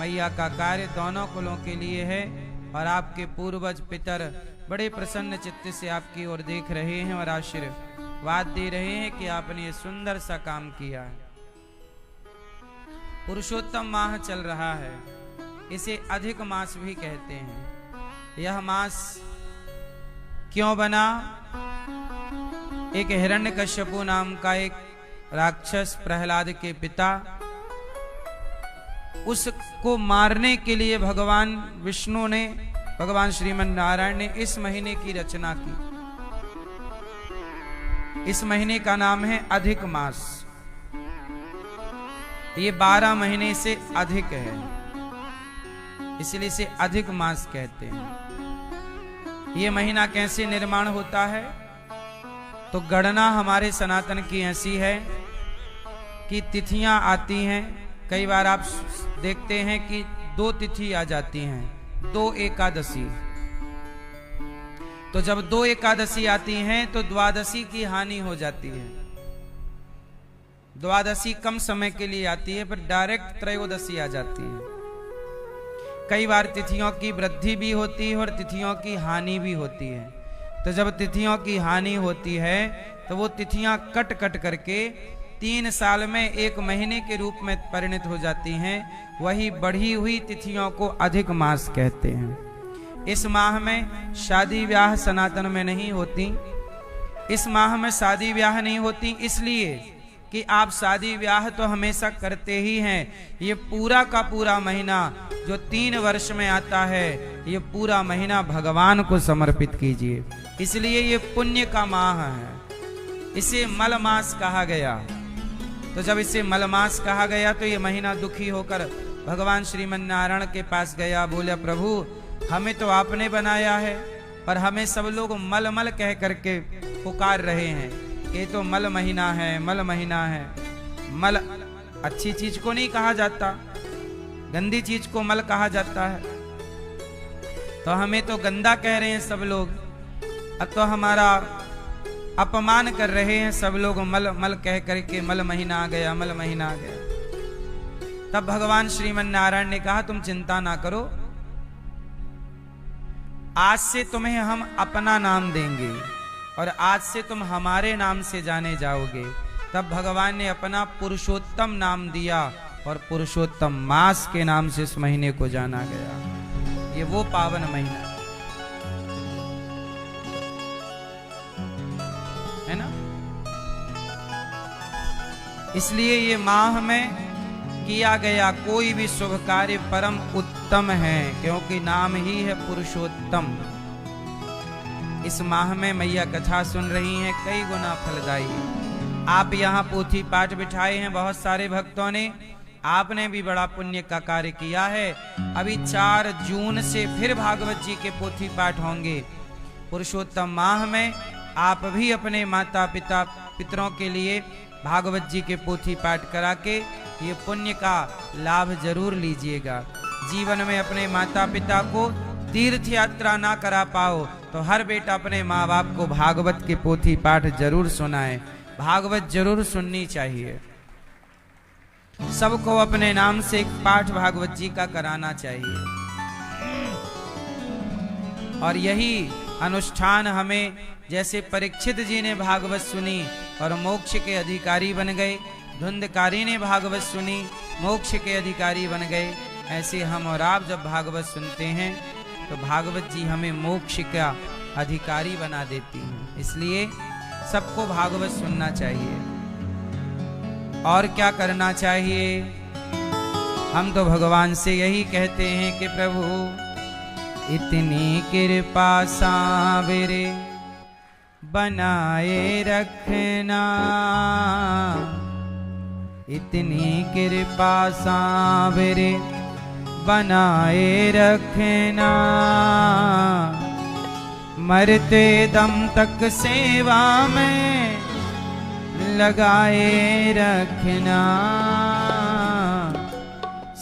मैया का कार्य दोनों कुलों के लिए है और आपके पूर्वज पितर बड़े प्रसन्न चित्त से आपकी ओर देख रहे हैं और आशीर्वाद दे रहे हैं कि आपने ये सुंदर सा काम किया है। पुरुषोत्तम माह चल रहा है, इसे अधिक मास भी कहते हैं। यह मास क्यों बना? एक हिरण्यकश्यपु नाम का एक राक्षस प्रहलाद के पिता, उसको मारने के लिए भगवान विष्णु ने, भगवान श्रीमन नारायण ने इस महीने की रचना की। इस महीने का नाम है अधिक मास। ये 12 महीने से अधिक है, इसलिए इसे अधिक मास कहते हैं। ये महीना कैसे निर्माण होता है? तो गणना हमारे सनातन की ऐसी है कि तिथियां आती हैं। कई बार आप देखते हैं कि 2 तिथि आ जाती हैं, 2 एकादशी। तो जब 2 एकादशी आती हैं तो द्वादशी की हानि हो जाती है। द्वादशी कम समय के लिए आती है, पर डायरेक्ट त्रयोदशी आ जाती है। कई बार तिथियों की वृद्धि भी होती है और तिथियों की हानि भी होती है। तो जब तिथियों की हानि होती है तो वो तिथियां कट कट करके 3 साल में 1 महीने के रूप में परिणत हो जाती हैं। वही बढ़ी हुई तिथियों को अधिक मास कहते हैं। इस माह में शादी ब्याह सनातन में नहीं होती। इस माह में शादी ब्याह नहीं होती इसलिए कि आप शादी ब्याह तो हमेशा करते ही हैं। ये पूरा का पूरा महीना जो 3 वर्ष में आता है, ये पूरा महीना भगवान को समर्पित कीजिए। इसलिए ये पुण्य का माह है। इसे मलमास कहा गया। तो जब इसे मलमास कहा गया तो ये महीना दुखी होकर भगवान श्रीमन नारायण के पास गया। बोले, प्रभु हमें तो आपने बनाया है, पर हमें सब लोग मल मल कह करके पुकार रहे हैं। ये तो मल महीना है, मल महीना है। मल अच्छी चीज को नहीं कहा जाता, गंदी चीज को मल कहा जाता है। तो हमें तो गंदा कह रहे हैं सब लोग, अब तो हमारा अपमान कर रहे हैं सब लोग। मल मल कह करके मल महीना आ गया, मल महीना आ गया। तब भगवान श्रीमन नारायण ने कहा, तुम चिंता ना करो, आज से तुम्हें हम अपना नाम देंगे और आज से तुम हमारे नाम से जाने जाओगे। तब भगवान ने अपना पुरुषोत्तम नाम दिया और पुरुषोत्तम मास के नाम से इस महीने को जाना गया। ये वो पावन महीना है ना। इसलिए ये माह में किया गया कोई भी शुभ कार्य परम उत्तम है, क्योंकि नाम ही है पुरुषोत्तम। इस माह में मैया कथा सुन रही हैं, कई गुना फलदायी। आप यहाँ पोथी पाठ बिठाए हैं बहुत सारे भक्तों ने, आपने भी बड़ा पुण्य का कार्य किया है। अभी 4 जून से फिर भागवत जी के पोथी पाठ होंगे। पुरुषोत्तम माह में आप भी अपने माता पिता पितरों के लिए भागवत जी के पोथी पाठ करा के ये पुण्य का लाभ जरूर लीजिएगा। जीवन में अपने माता पिता को तीर्थ यात्रा ना करा पाओ तो हर बेटा अपने माँ बाप को भागवत के पोथी पाठ जरूर सुनाए। भागवत जरूर सुननी चाहिए। सबको अपने नाम से एक पाठ भागवत जी का कराना चाहिए। और यही अनुष्ठान हमें, जैसे परीक्षित जी ने भागवत सुनी और मोक्ष के अधिकारी बन गए, धुंधकारी ने भागवत सुनी मोक्ष के अधिकारी बन गए, ऐसे हम और आप जब भागवत सुनते हैं तो भागवत जी हमें मोक्ष का अधिकारी बना देती हैं। इसलिए सबको भागवत सुनना चाहिए। और क्या करना चाहिए? हम तो भगवान से यही कहते हैं कि प्रभु इतनी कृपा सावेरे बनाए रखना, इतनी कृपा सावेरे बनाए रखना, मरते दम तक सेवा में लगाए रखना।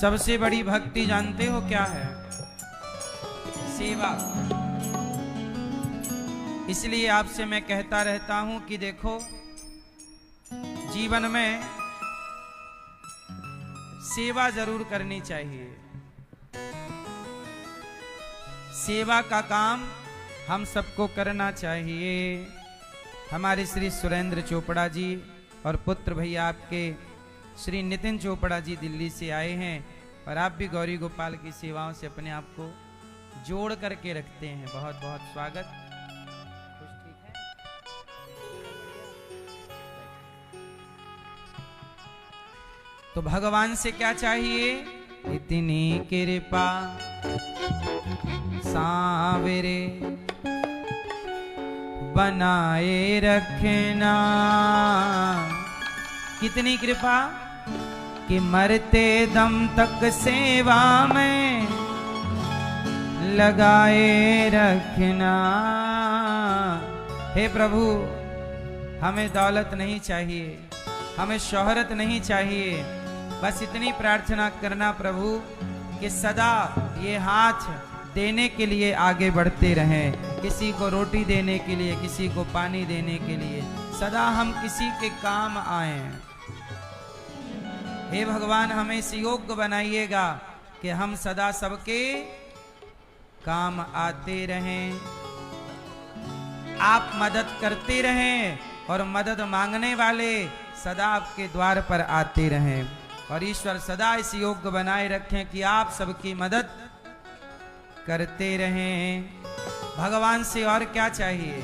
सबसे बड़ी भक्ति जानते हो क्या है? सेवा। इसलिए आपसे मैं कहता रहता हूं कि देखो, जीवन में सेवा जरूर करनी चाहिए। सेवा का काम हम सबको करना चाहिए। हमारे श्री सुरेंद्र चोपड़ा जी और पुत्र भैया आपके श्री नितिन चोपड़ा जी दिल्ली से आए हैं और आप भी गौरी गोपाल की सेवाओं से अपने आप को जोड़ करके रखते हैं। बहुत बहुत स्वागत। कुछ ठीक है? तो भगवान से क्या चाहिए? इतनी कृपा सांवरे बनाए रखना। कितनी कृपा कि मरते दम तक सेवा में लगाए रखना। हे प्रभु, हमें दौलत नहीं चाहिए, हमें शोहरत नहीं चाहिए, बस इतनी प्रार्थना करना प्रभु कि सदा ये हाथ देने के लिए आगे बढ़ते रहें। किसी को रोटी देने के लिए, किसी को पानी देने के लिए, सदा हम किसी के काम आए। हे भगवान, हमें इस योग्य बनाइएगा कि हम सदा सबके काम आते रहें, आप मदद करते रहें और मदद मांगने वाले सदा आपके द्वार पर आते रहें। और ईश्वर सदा इस योग्य बनाए रखें कि आप सबकी मदद करते रहें। भगवान से और क्या चाहिए?